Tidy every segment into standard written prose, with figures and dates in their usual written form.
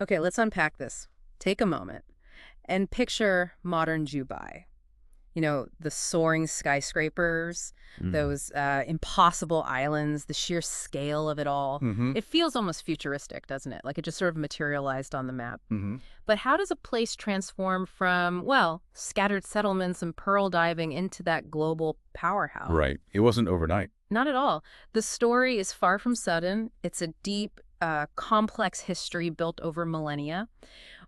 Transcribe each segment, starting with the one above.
Okay, let's unpack this. Take a moment and picture modern Dubai. You know, the soaring skyscrapers, Mm. those impossible islands, the sheer scale of it all. Mm-hmm. It feels almost futuristic, doesn't it? Like it just sort of materialized on the map. Mm-hmm. But how does a place transform from, well, scattered settlements and pearl diving into that global powerhouse? Right. It wasn't overnight. Not at all. The story is far from sudden. It's a deep, complex history built over millennia.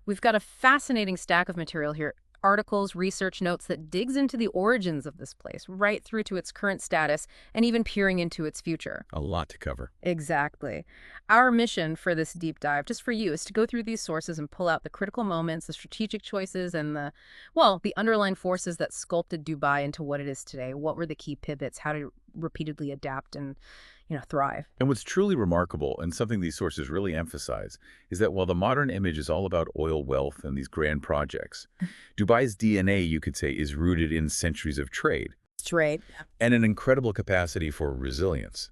We've got a fascinating stack of material here. Articles, research notes that digs into the origins of this place, right through to its current status, and even peering into its future. A lot to cover. Exactly. Our mission for this deep dive, just for you, is to go through these sources and pull out the critical moments, the strategic choices, and the underlying forces that sculpted Dubai into what it is today. What were the key pivots? How to repeatedly adapt and, thrive? And what's truly remarkable, and something these sources really emphasize, is that while the modern image is all about oil wealth and these grand projects, Dubai's DNA, you could say, is rooted in centuries of trade Straight. and an incredible capacity for resilience.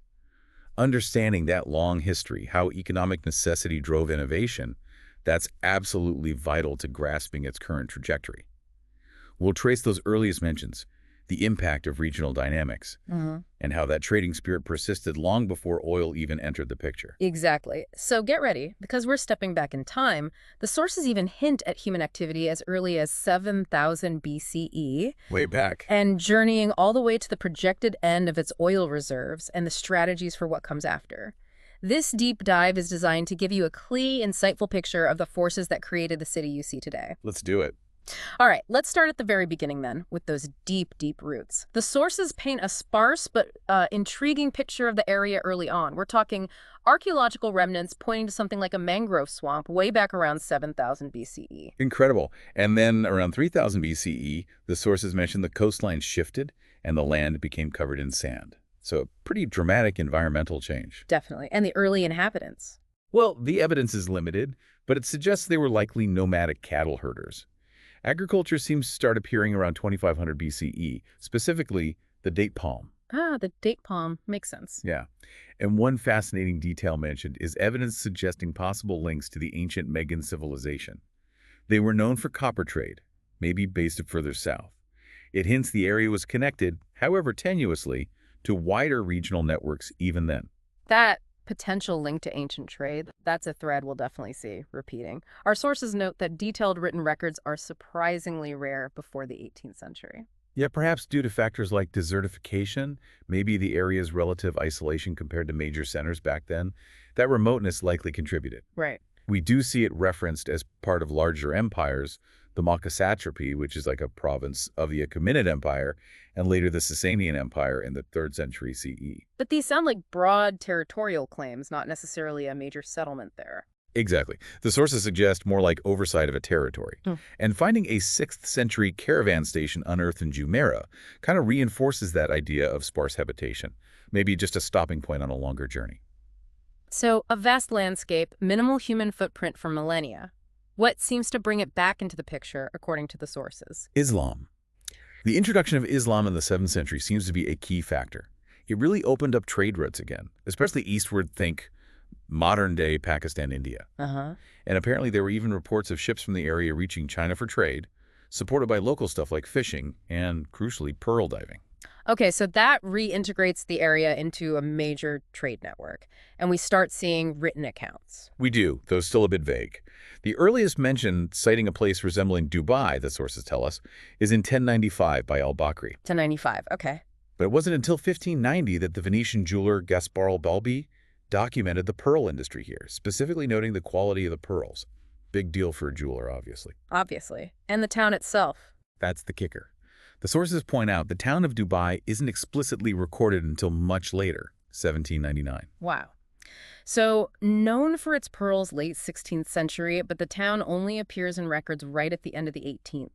Understanding that long history, how economic necessity drove innovation, that's absolutely vital to grasping its current trajectory. We'll trace those earliest mentions, the impact of regional dynamics, and how that trading spirit persisted long before oil even entered the picture. Exactly. So get ready, because we're stepping back in time. The sources even hint at human activity as early as 7,000 BCE Way back. and journeying all the way to the projected end of its oil reserves and the strategies for what comes after. This deep dive is designed to give you a clear, insightful picture of the forces that created the city you see today. Let's do it. All right, let's start at the very beginning then, with those deep, deep roots. The sources paint a sparse but intriguing picture of the area early on. We're talking archaeological remnants pointing to something like a mangrove swamp way back around 7,000 BCE. Incredible. And then around 3000 BCE, the sources mention the coastline shifted and the land became covered in sand. So a pretty dramatic environmental change. Definitely. And the early inhabitants. Well, the evidence is limited, but it suggests they were likely nomadic cattle herders. Agriculture seems to start appearing around 2500 BCE, specifically the date palm. Ah, the date palm. Makes sense. Yeah. And one fascinating detail mentioned is evidence suggesting possible links to the ancient Magan civilization. They were known for copper trade, maybe based further south. It hints the area was connected, however tenuously, to wider regional networks even then. That potential link to ancient trade, that's a thread we'll definitely see repeating. Our sources note that detailed written records are surprisingly rare before the 18th century. Yet perhaps due to factors like desertification, maybe the area's relative isolation compared to major centers back then, that remoteness likely contributed. Right. We do see it referenced as part of larger empires, the Malka satrapy, which is like a province of the Achaemenid Empire, and later the Sasanian Empire in the 3rd century CE. But these sound like broad territorial claims, not necessarily a major settlement there. Exactly. The sources suggest more like oversight of a territory. And finding a 6th century caravan station unearthed in Jumeirah kind of reinforces that idea of sparse habitation, maybe just a stopping point on a longer journey. So, a vast landscape, minimal human footprint for millennia. What seems to bring it back into the picture, according to the sources? Islam. The introduction of Islam in the 7th century seems to be a key factor. It really opened up trade routes again, especially eastward, think modern-day Pakistan, India. Uh-huh. And apparently there were even reports of ships from the area reaching China for trade, supported by local stuff like fishing and, crucially, pearl diving. Okay, so that reintegrates the area into a major trade network, and we start seeing written accounts. We do, though still a bit vague. The earliest mention citing a place resembling Dubai, the sources tell us, is in 1095 by al-Bakri. 1095, okay. But it wasn't until 1590 that the Venetian jeweler Gaspar Balbi documented the pearl industry here, specifically noting the quality of the pearls. Big deal for a jeweler, obviously. Obviously. And the town itself. That's the kicker. The sources point out the town of Dubai isn't explicitly recorded until much later, 1799. Wow. So, known for its pearls late 16th century, but the town only appears in records right at the end of the 18th.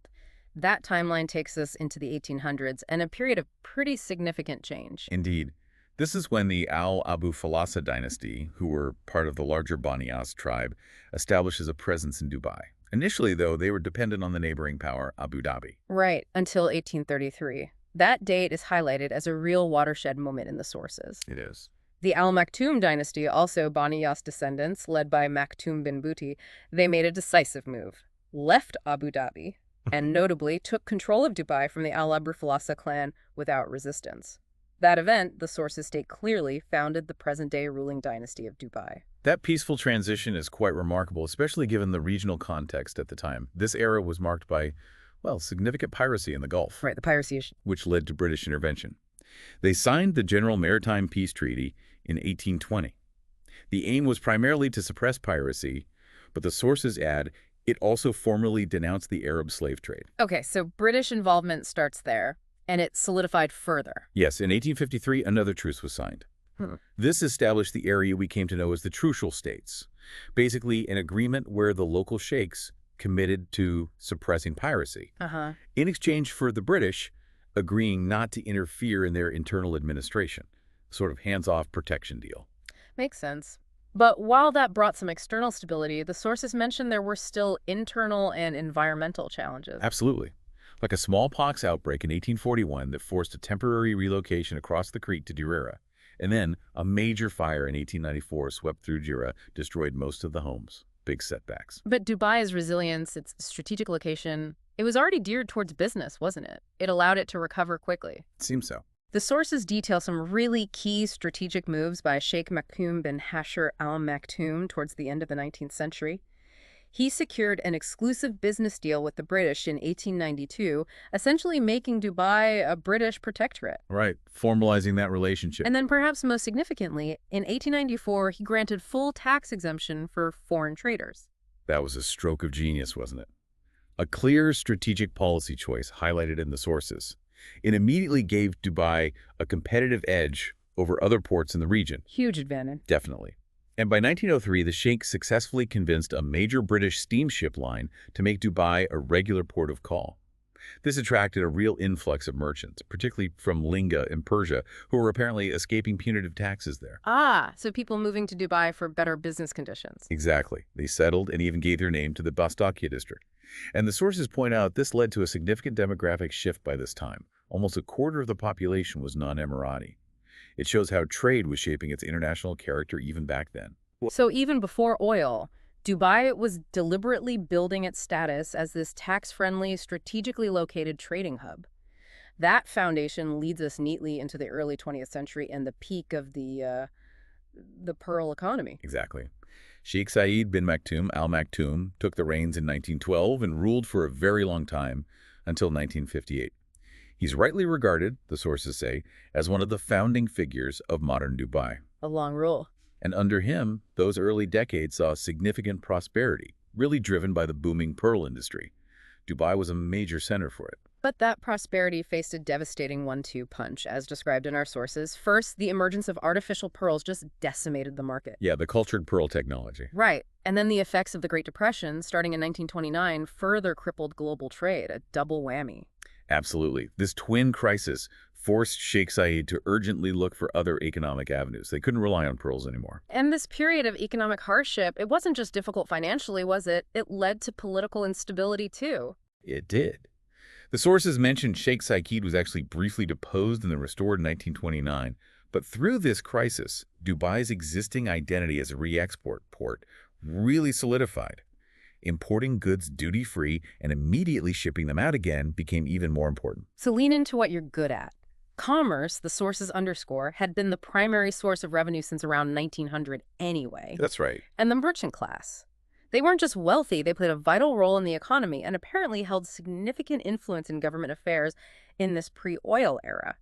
That timeline takes us into the 1800s and a period of pretty significant change. Indeed. This is when the Al-Abu Falasa dynasty, who were part of the larger Bani As tribe, establishes a presence in Dubai. Initially, though, they were dependent on the neighboring power, Abu Dhabi. Right, until 1833. That date is highlighted as a real watershed moment in the sources. It is. The Al Maktoum dynasty, also Bani Yas descendants, led by Maktoum bin Buti, they made a decisive move, left Abu Dhabi, and notably took control of Dubai from the Al Abr Falasa clan without resistance. That event, the sources state clearly, founded the present-day ruling dynasty of Dubai. That peaceful transition is quite remarkable, especially given the regional context at the time. This era was marked by, well, significant piracy in the Gulf, Right, the piracy issue. which led to British intervention. They signed the General Maritime Peace Treaty in 1820. The aim was primarily to suppress piracy, but the sources add it also formally denounced the Arab slave trade. Okay, so British involvement starts there, and it solidified further. Yes, in 1853, another truce was signed. This established the area we came to know as the Trucial States, basically an agreement where the local sheikhs committed to suppressing piracy, in exchange for the British agreeing not to interfere in their internal administration, sort of hands-off protection deal. Makes sense. But while that brought some external stability, the sources mentioned there were still internal and environmental challenges. Absolutely. Like a smallpox outbreak in 1841 that forced a temporary relocation across the creek to Dirira. And then a major fire in 1894 swept through Jira, destroyed most of the homes. Big setbacks. But Dubai's resilience, its strategic location, it was already geared towards business, wasn't it? It allowed it to recover quickly. It seems so. The sources detail some really key strategic moves by Sheikh Maktoum bin Hashir al Maktoum towards the end of the 19th century. He secured an exclusive business deal with the British in 1892, essentially making Dubai a British protectorate. Right, formalizing that relationship. And then perhaps most significantly, in 1894, he granted full tax exemption for foreign traders. That was a stroke of genius, wasn't it? A clear strategic policy choice highlighted in the sources. It immediately gave Dubai a competitive edge over other ports in the region. Huge advantage. Definitely. And by 1903, the Sheikh successfully convinced a major British steamship line to make Dubai a regular port of call. This attracted a real influx of merchants, particularly from Linga in Persia, who were apparently escaping punitive taxes there. Ah, so people moving to Dubai for better business conditions. Exactly. They settled and even gave their name to the Bastakia district. And the sources point out this led to a significant demographic shift by this time. Almost a quarter of the population was non-Emirati. It shows how trade was shaping its international character even back then. So even before oil, Dubai was deliberately building its status as this tax-friendly, strategically located trading hub. That foundation leads us neatly into the early 20th century and the peak of the pearl economy. Exactly. Sheikh Saeed bin Maktoum Al Maktoum took the reins in 1912 and ruled for a very long time, until 1958. He's rightly regarded, the sources say, as one of the founding figures of modern Dubai. A long rule. And under him, those early decades saw significant prosperity, really driven by the booming pearl industry. Dubai was a major center for it. But that prosperity faced a devastating 1-2 punch, as described in our sources. First, the emergence of artificial pearls just decimated the market. Yeah, the cultured pearl technology. Right. And then the effects of the Great Depression, starting in 1929, further crippled global trade, a double whammy. Absolutely. This twin crisis forced Sheikh Saeed to urgently look for other economic avenues. They couldn't rely on pearls anymore. And this period of economic hardship, it wasn't just difficult financially, was it? It led to political instability, too. It did. The sources mentioned Sheikh Saeed was actually briefly deposed and then restored in 1929. But through this crisis, Dubai's existing identity as a re-export port really solidified. Importing goods duty-free and immediately shipping them out again became even more important. So lean into what you're good at. Commerce, the sources underscore, had been the primary source of revenue since around 1900 anyway. That's right. And the merchant class. They weren't just wealthy, they played a vital role in the economy and apparently held significant influence in government affairs in this pre-oil era.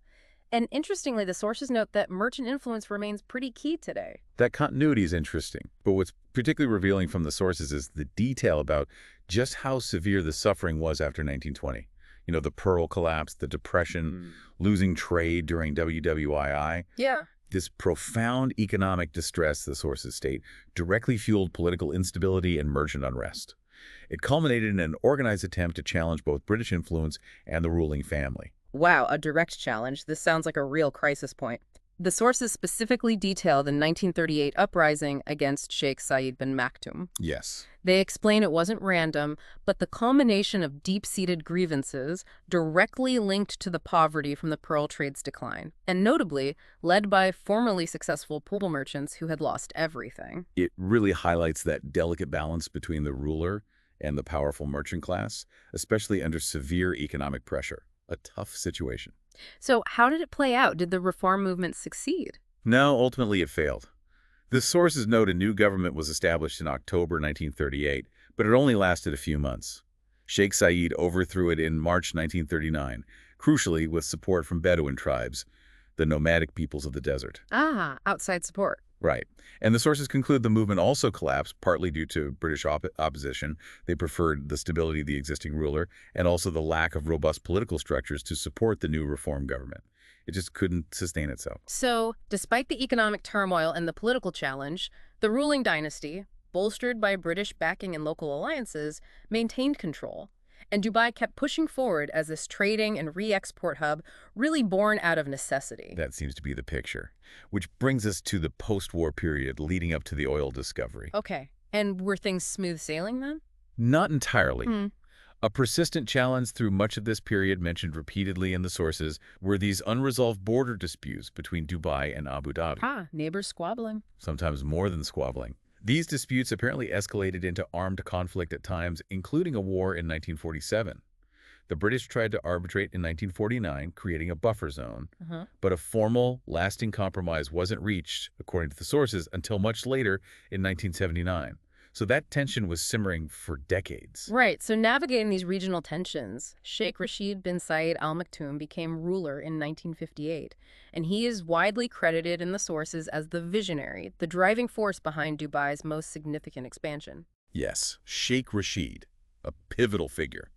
And interestingly, the sources note that merchant influence remains pretty key today. That continuity is interesting, but what's particularly revealing from the sources is the detail about just how severe the suffering was after 1920. You know, the pearl collapse, the depression, losing trade during WWII. Yeah. This profound economic distress, the sources state, directly fueled political instability and merchant unrest. It culminated in an organized attempt to challenge both British influence and the ruling family. Wow, a direct challenge. This sounds like a real crisis point. The sources specifically detail the 1938 uprising against Sheikh Zayed bin Maktoum. Yes. They explain it wasn't random, but the culmination of deep-seated grievances directly linked to the poverty from the pearl trade's decline, and notably led by formerly successful pearl merchants who had lost everything. It really highlights that delicate balance between the ruler and the powerful merchant class, especially under severe economic pressure. A tough situation. So how did it play out? Did the reform movement succeed? No, ultimately it failed. The sources note a new government was established in October 1938, but it only lasted a few months. Sheikh Zayed overthrew it in March 1939, crucially with support from Bedouin tribes, the nomadic peoples of the desert. Ah, outside support. Right. And the sources conclude the movement also collapsed, partly due to British opposition. They preferred the stability of the existing ruler and also the lack of robust political structures to support the new reform government. It just couldn't sustain itself. So, despite the economic turmoil and the political challenge, the ruling dynasty, bolstered by British backing and local alliances, maintained control. And Dubai kept pushing forward as this trading and re-export hub, really born out of necessity. That seems to be the picture. Which brings us to the post-war period leading up to the oil discovery. Okay. And were things smooth sailing then? Not entirely. Hmm. A persistent challenge through much of this period, mentioned repeatedly in the sources, were these unresolved border disputes between Dubai and Abu Dhabi. Ah, neighbors squabbling. Sometimes more than squabbling. These disputes apparently escalated into armed conflict at times, including a war in 1947. The British tried to arbitrate in 1949, creating a buffer zone, but a formal, lasting compromise wasn't reached, according to the sources, until much later in 1979. So that tension was simmering for decades. Right, so navigating these regional tensions, Sheikh Rashid bin Zayed Al Maktoum became ruler in 1958, and he is widely credited in the sources as the visionary, the driving force behind Dubai's most significant expansion. Yes, Sheikh Rashid, a pivotal figure.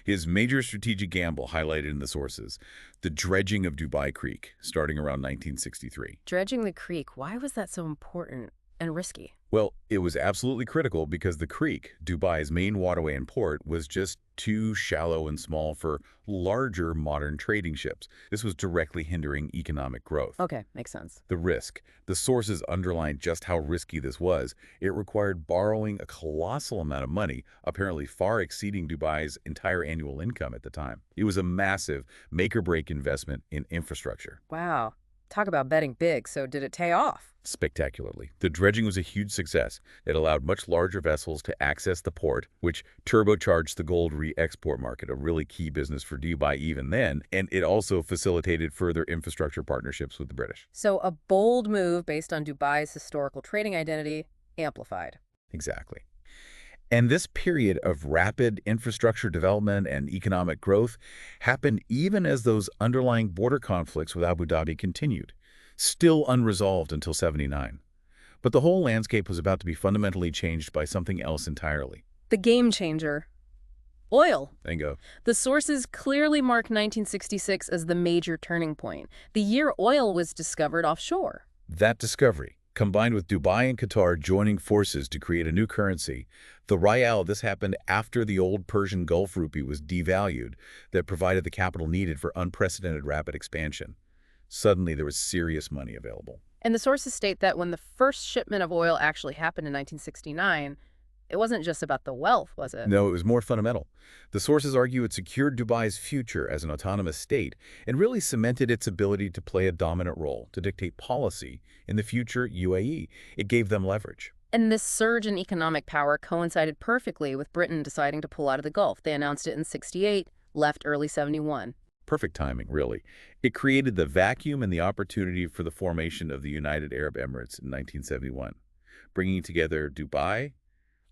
His major strategic gamble highlighted in the sources, the dredging of Dubai Creek, starting around 1963. Dredging the creek, why was that so important and risky? Well, it was absolutely critical because the creek, Dubai's main waterway and port, was just too shallow and small for larger modern trading ships. This was directly hindering economic growth. Okay, makes sense. The risk. The sources underlined just how risky this was. It required borrowing a colossal amount of money, apparently far exceeding Dubai's entire annual income at the time. It was a massive make-or-break investment in infrastructure. Wow. Talk about betting big, so did it pay off? Spectacularly. The dredging was a huge success. It allowed much larger vessels to access the port, which turbocharged the gold re-export market, a really key business for Dubai even then, and it also facilitated further infrastructure partnerships with the British. So a bold move based on Dubai's historical trading identity, amplified. Exactly. And this period of rapid infrastructure development and economic growth happened even as those underlying border conflicts with Abu Dhabi continued, still unresolved until '79. But the whole landscape was about to be fundamentally changed by something else entirely. The game changer. Oil. Bingo. The sources clearly mark 1966 as the major turning point, the year oil was discovered offshore. That discovery, combined with Dubai and Qatar joining forces to create a new currency, the rial, this happened after the old Persian Gulf rupee was devalued, that provided the capital needed for unprecedented rapid expansion. Suddenly, there was serious money available. And the sources state that when the first shipment of oil actually happened in 1969, it wasn't just about the wealth, was it? No, it was more fundamental. The sources argue it secured Dubai's future as an autonomous state and really cemented its ability to play a dominant role, to dictate policy in the future UAE. It gave them leverage. And this surge in economic power coincided perfectly with Britain deciding to pull out of the Gulf. They announced it in '68, left early '71. Perfect timing, really. It created the vacuum and the opportunity for the formation of the United Arab Emirates in 1971, bringing together Dubai,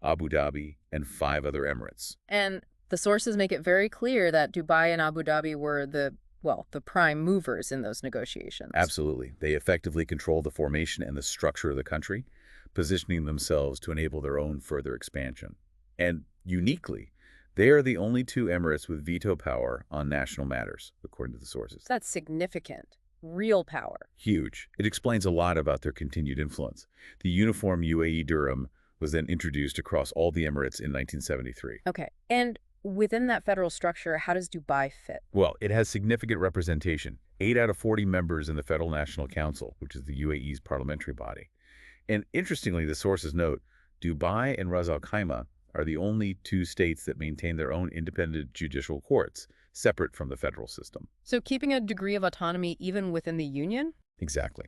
Abu Dhabi, and 5 other emirates. And the sources make it very clear that Dubai and Abu Dhabi were the prime movers in those negotiations. Absolutely. They effectively controlled the formation and the structure of the country, positioning themselves to enable their own further expansion. And uniquely, they are the only 2 emirates with veto power on national matters, according to the sources. That's significant. Real power. Huge. It explains a lot about their continued influence. The uniform UAE dirham was then introduced across all the emirates in 1973. Okay. And within that federal structure, how does Dubai fit? Well, it has significant representation. 8 out of 40 members in the Federal National Council, which is the UAE's parliamentary body. And interestingly, the sources note, Dubai and Ras Al Khaimah are the only two states that maintain their own independent judicial courts, separate from the federal system. So keeping a degree of autonomy even within the union? Exactly.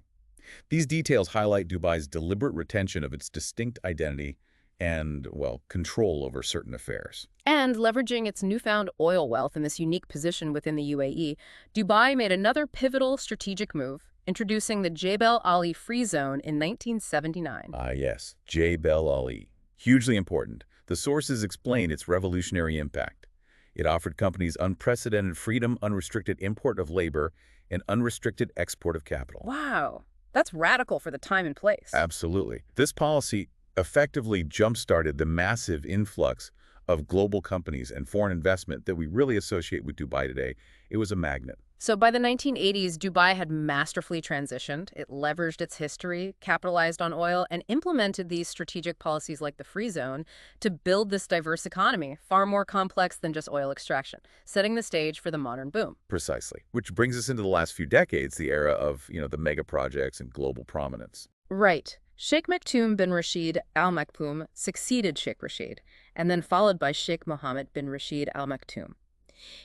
These details highlight Dubai's deliberate retention of its distinct identity and, well, control over certain affairs. And leveraging its newfound oil wealth in this unique position within the UAE, Dubai made another pivotal strategic move, introducing the Jebel Ali Free Zone in 1979. Ah, yes, Jebel Ali. Hugely important. The sources explain its revolutionary impact. It offered companies unprecedented freedom, unrestricted import of labor, and unrestricted export of capital. Wow, that's radical for the time and place. Absolutely. This policy effectively jump-started the massive influx of global companies and foreign investment that we really associate with Dubai today. It was a magnet. So by the 1980s, Dubai had masterfully transitioned. It leveraged its history, capitalized on oil, and implemented these strategic policies like the Free Zone to build this diverse economy, far more complex than just oil extraction, setting the stage for the modern boom. Precisely. Which brings us into the last few decades, the era of, the mega projects and global prominence. Right. Sheikh Maktoum bin Rashid Al Maktoum succeeded Sheikh Rashid, and then followed by Sheikh Mohammed bin Rashid Al Maktoum.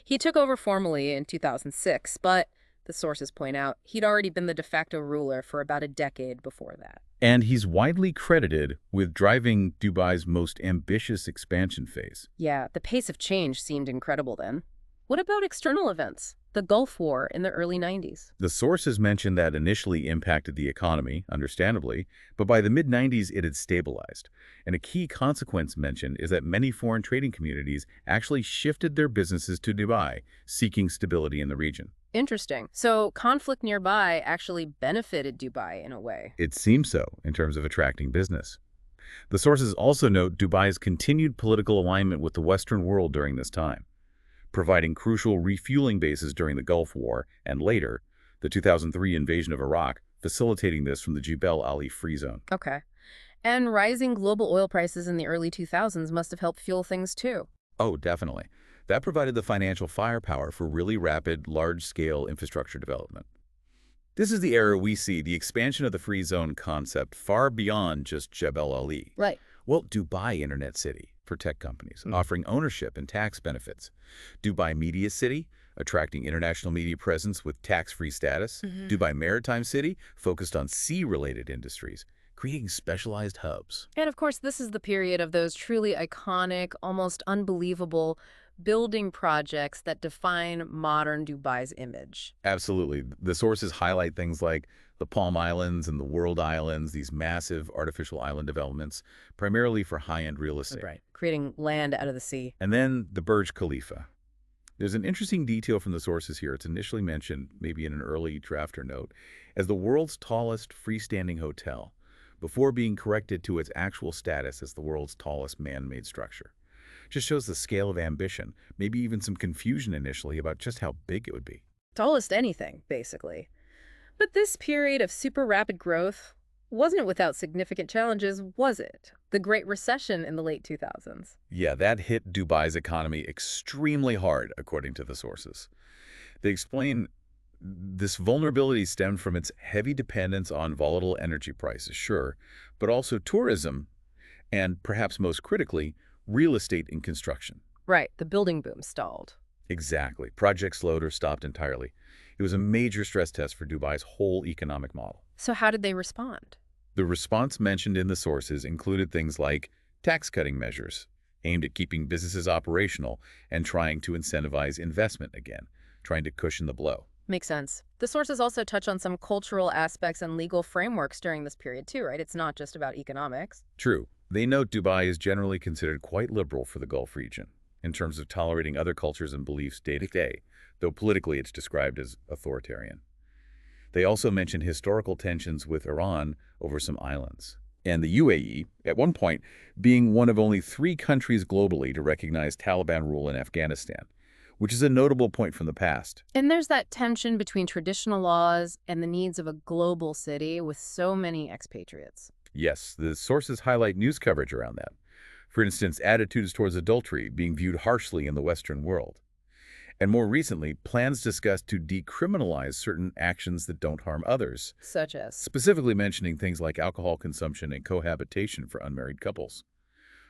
He took over formally in 2006, but, the sources point out, he'd already been the de facto ruler for about a decade before that. And he's widely credited with driving Dubai's most ambitious expansion phase. Yeah, the pace of change seemed incredible then. What about external events? The Gulf War in the early 90s. The sources mention that initially impacted the economy, understandably, but by the mid-90s it had stabilized. And a key consequence mentioned is that many foreign trading communities actually shifted their businesses to Dubai, seeking stability in the region. Interesting. So conflict nearby actually benefited Dubai in a way. It seems so, in terms of attracting business. The sources also note Dubai's continued political alignment with the Western world during this time, providing crucial refueling bases during the Gulf War and later, the 2003 invasion of Iraq, facilitating this from the Jebel Ali Free Zone. Okay. And rising global oil prices in the early 2000s must have helped fuel things too. Oh, definitely. That provided the financial firepower for really rapid, large-scale infrastructure development. This is the era we see the expansion of the Free Zone concept far beyond just Jebel Ali. Right. Well, Dubai Internet City for tech companies, offering ownership and tax benefits. Dubai Media City, attracting international media presence with tax-free status. Dubai Maritime City, focused on sea-related industries, creating specialized hubs. And of course, this is the period of those truly iconic, almost unbelievable building projects that define modern Dubai's image. Absolutely. The sources highlight things like the Palm Islands and the World Islands, these massive artificial island developments, primarily for high-end real estate. Right. Creating land out of the sea. And then the Burj Khalifa. There's an interesting detail from the sources here. It's initially mentioned, maybe in an early drafter note, as the world's tallest freestanding hotel, before being corrected to its actual status as the world's tallest man-made structure. Just shows the scale of ambition, maybe even some confusion initially about just how big it would be. Tallest anything, basically. But this period of super rapid growth wasn't without significant challenges, was it? The Great Recession in the late 2000s. Yeah, that hit Dubai's economy extremely hard, according to the sources. They explain this vulnerability stemmed from its heavy dependence on volatile energy prices, sure, but also tourism and, perhaps most critically, real estate and construction. Right, the building boom stalled. Exactly. Projects slowed or stopped entirely. It was a major stress test for Dubai's whole economic model. So how did they respond? The response mentioned in the sources included things like tax-cutting measures aimed at keeping businesses operational and trying to incentivize investment again, trying to cushion the blow. Makes sense. The sources also touch on some cultural aspects and legal frameworks during this period too, right? It's not just about economics. True. They note Dubai is generally considered quite liberal for the Gulf region in terms of tolerating other cultures and beliefs day to day, though politically it's described as authoritarian. They also mention historical tensions with Iran over some islands, and the UAE, at one point, being one of only 3 countries globally to recognize Taliban rule in Afghanistan, which is a notable point from the past. And there's that tension between traditional laws and the needs of a global city with so many expatriates. Yes, the sources highlight news coverage around that. For instance, attitudes towards adultery being viewed harshly in the Western world. And more recently, plans discussed to decriminalize certain actions that don't harm others, Such as? specifically mentioning things like alcohol consumption and cohabitation for unmarried couples.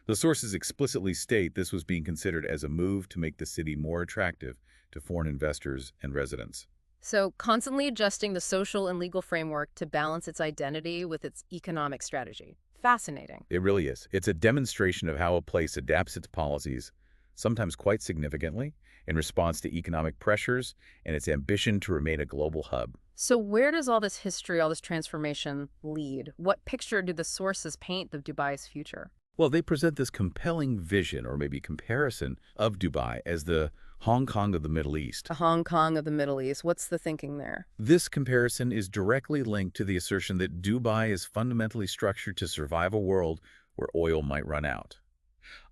The sources explicitly state this was being considered as a move to make the city more attractive to foreign investors and residents. So constantly adjusting the social and legal framework to balance its identity with its economic strategy. Fascinating. It really is. It's a demonstration of how a place adapts its policies, sometimes quite significantly, in response to economic pressures and its ambition to remain a global hub. So where does all this history, all this transformation lead? What picture do the sources paint of Dubai's future? Well, they present this compelling vision, or maybe comparison, of Dubai as the Hong Kong of the Middle East. The Hong Kong of the Middle East. What's the thinking there? This comparison is directly linked to the assertion that Dubai is fundamentally structured to survive a world where oil might run out.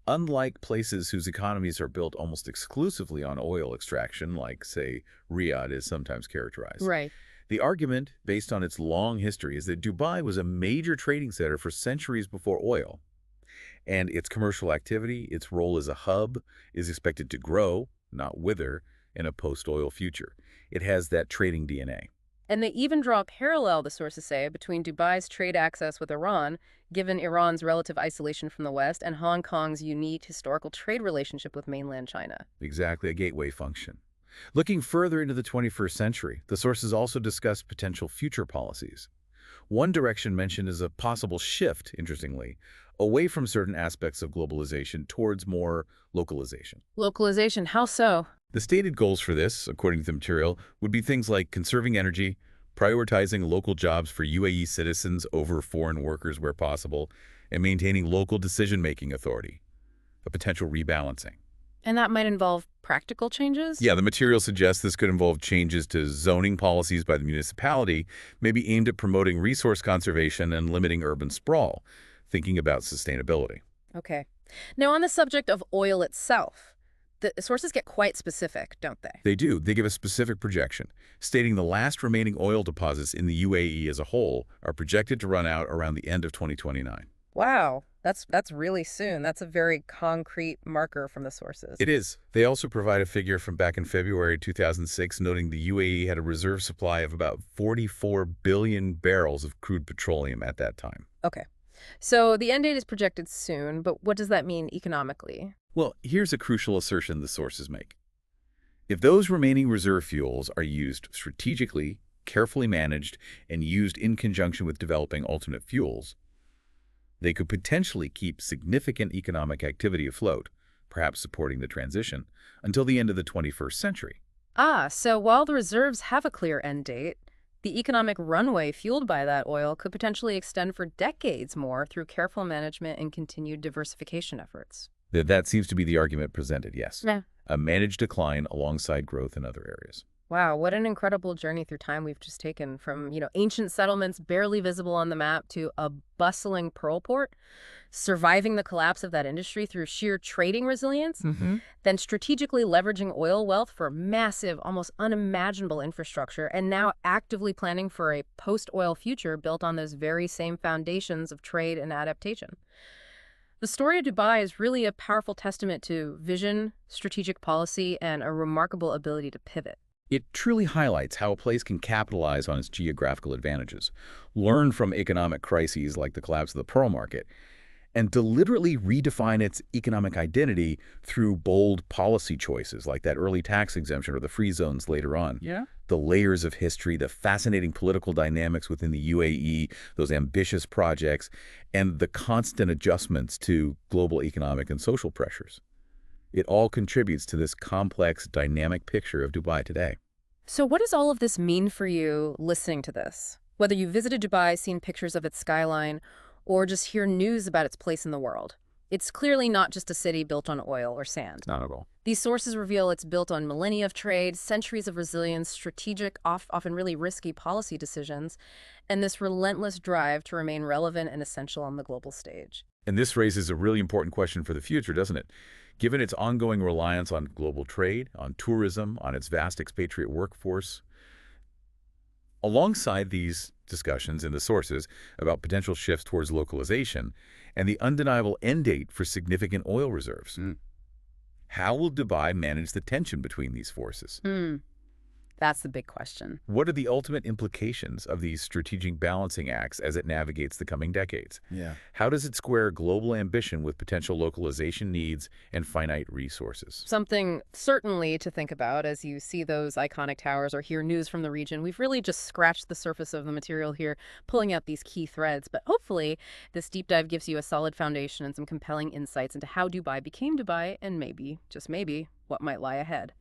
Unlike places whose economies are built almost exclusively on oil extraction, like, say, Riyadh is sometimes characterized. Right. The argument, based on its long history, is that Dubai was a major trading center for centuries before oil. And its commercial activity, its role as a hub, is expected to grow, not wither, in a post-oil future. It has that trading DNA. And they even draw a parallel, the sources say, between Dubai's trade access with Iran, given Iran's relative isolation from the West, and Hong Kong's unique historical trade relationship with mainland China. Exactly, a gateway function. Looking further into the 21st century, the sources also discuss potential future policies. One direction mentioned is a possible shift, interestingly, away from certain aspects of globalization towards more localization. Localization, how so? The stated goals for this, according to the material, would be things like conserving energy, prioritizing local jobs for UAE citizens over foreign workers where possible, and maintaining local decision-making authority, a potential rebalancing. And that might involve practical changes? Yeah, the material suggests this could involve changes to zoning policies by the municipality, maybe aimed at promoting resource conservation and limiting urban sprawl, thinking about sustainability. Okay. Now, on the subject of oil itself, the sources get quite specific, don't they? They do. They give a specific projection, stating the last remaining oil deposits in the UAE as a whole are projected to run out around the end of 2029. Wow, that's really soon. That's a very concrete marker from the sources. It is. They also provide a figure from back in February 2006, noting the UAE had a reserve supply of about 44 billion barrels of crude petroleum at that time. Okay. So the end date is projected soon, but what does that mean economically? Well, here's a crucial assertion the sources make. If those remaining reserve fuels are used strategically, carefully managed, and used in conjunction with developing alternate fuels, they could potentially keep significant economic activity afloat, perhaps supporting the transition, until the end of the 21st century. Ah, so while the reserves have a clear end date, the economic runway fueled by that oil could potentially extend for decades more through careful management and continued diversification efforts. That seems to be the argument presented, yes. Yeah. A managed decline alongside growth in other areas. Wow, what an incredible journey through time we've just taken from, ancient settlements barely visible on the map to a bustling pearl port, surviving the collapse of that industry through sheer trading resilience, then strategically leveraging oil wealth for massive, almost unimaginable infrastructure, and now actively planning for a post-oil future built on those very same foundations of trade and adaptation. The story of Dubai is really a powerful testament to vision, strategic policy, and a remarkable ability to pivot. It truly highlights how a place can capitalize on its geographical advantages, learn from economic crises like the collapse of the pearl market, and deliberately redefine its economic identity through bold policy choices like that early tax exemption or the free zones later on. Yeah. The layers of history, the fascinating political dynamics within the UAE, those ambitious projects, and the constant adjustments to global economic and social pressures. It all contributes to this complex, dynamic picture of Dubai today. So what does all of this mean for you listening to this? Whether you visited Dubai, seen pictures of its skyline, or just hear news about its place in the world, it's clearly not just a city built on oil or sand. Not at all. These sources reveal it's built on millennia of trade, centuries of resilience, strategic, often really risky policy decisions, and this relentless drive to remain relevant and essential on the global stage. And this raises a really important question for the future, doesn't it? Given its ongoing reliance on global trade, on tourism, on its vast expatriate workforce, alongside these discussions in the sources about potential shifts towards localization and the undeniable end date for significant oil reserves. Mm. How will Dubai manage the tension between these forces? That's the big question. What are the ultimate implications of these strategic balancing acts as it navigates the coming decades? Yeah. How does it square global ambition with potential localization needs and finite resources? Something certainly to think about as you see those iconic towers or hear news from the region. We've really just scratched the surface of the material here, pulling out these key threads. But hopefully, this deep dive gives you a solid foundation and some compelling insights into how Dubai became Dubai and maybe, just maybe, what might lie ahead.